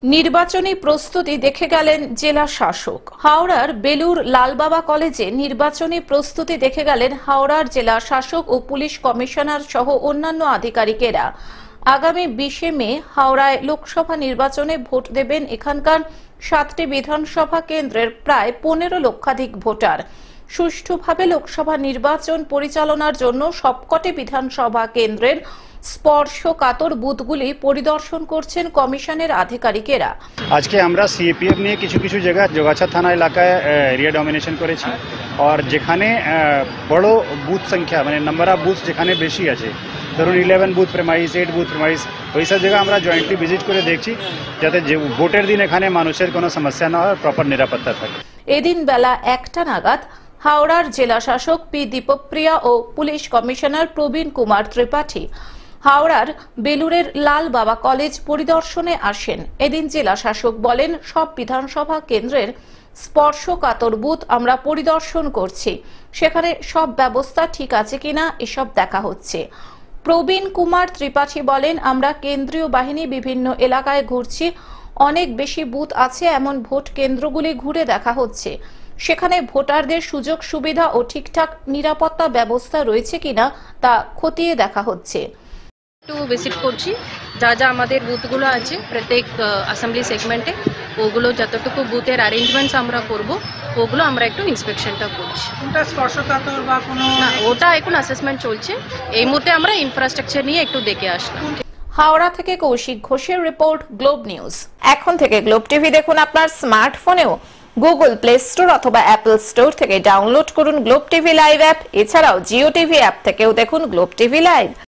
নির্বাচনী প্রস্তুতি দেখে গেলেন জেলা শাসক। হাওড়ার বেলুর লালবাবা কলেজে নির্বাচনী প্রস্তুতি দেখে গেলেন হাওড়ার জেলা শাসক ও পুলিশ কমিশনার সহ অন্যান্য আধিকারিকেরা। আগামী 20 মে হাওড়ায় লোকসভা নির্বাচনে ভোট দেবেন এখানকার 7টি বিধানসভা কেন্দ্রের প্রায় 15 লক্ষাধিক ভোটার। সুষ্ঠুভাবে লোকসভা নির্বাচন পরিচালনার জন্য সবকটি বিধানসভা কেন্দ্রের স্পর্শকাতর বুথগুলি পরিদর্শন করছেন কমিশনের আধিকারিকেরা। আজকে আমরা সিএপিএফ নিয়ে কিছু কিছু জায়গা জোগাছা থানা এলাকায় এরিয়া ডমিনেশন করেছি, আর যেখানে বড় বুথ সংখ্যা মানে নাম্বার অফ বুথ যেখানে বেশি আছে, ধরুন 11 বুথ প্রেমাইস, 8 বুথ প্রেমাইস, ওই সব জায়গা আমরা জয়েন্টলি ভিজিট করে দেখছি যাতে ভোটের দিন এখানে মানুষের কোনো সমস্যা না হয়, প্রপার নিরাপত্তা থাকে। এদিন বেলা 1টা নাগাদ হাওড়ার জেলা শাসক পি দীপপ্রিয়া ও পুলিশ কমিশনার প্রবীণ কুমার ত্রিপাঠী হাওড়ার বেলুরের লাল বাবা কলেজ পরিদর্শনে আসেন। এদিন জেলা শাসক বলেন, সব বিধানসভা কেন্দ্রের স্পর্শকাতর বুথ আমরা পরিদর্শন করছি, সেখানে সব ব্যবস্থা ঠিক আছে কিনা এসব দেখা হচ্ছে। প্রবীণ কুমার ত্রিপাঠী বলেন, আমরা কেন্দ্রীয় বাহিনী বিভিন্ন এলাকায় ঘুরছি, অনেক বেশি বুথ আছে এমন ভোট কেন্দ্রগুলি ঘুরে দেখা হচ্ছে, সেখানে ভোটারদের সুযোগ সুবিধা ও ঠিকঠাক নিরাপত্তা ব্যবস্থা রয়েছে কিনা তা খতিয়ে দেখা হচ্ছে। একটু ভিজিট করছি, যা যা আমাদের বুথগুলো আছে প্রত্যেক অ্যাসেম্বলি সেগমেন্টে, ওগুলো যতটুকু বুথের অ্যারেঞ্জমেন্টস আমরা করব ওগুলো আমরা একটু ইন্সপেকশনটা করছি। কোনটা স্পর্শকাতর বা কোনো না, ওটা এখন অ্যাসেসমেন্ট চলছে। এই মুহূর্তে আমরা ইনফ্রাস্ট্রাকচার নিয়ে একটু দেখে আসলাম। হাওড়া থেকে কৌশিক ঘোষের রিপোর্ট, গ্লোব নিউজ। এখন থেকে গ্লোব টিভি দেখুন আপনার স্মার্টফোনেও। গুগল প্লে স্টোর অথবা অ্যাপল স্টোর থেকে ডাউনলোড করুন গ্লোব টিভি লাইভ অ্যাপ। এছাড়াও জিও টিভি অ্যাপ থেকেও দেখুন গ্লোব টিভি লাইভ।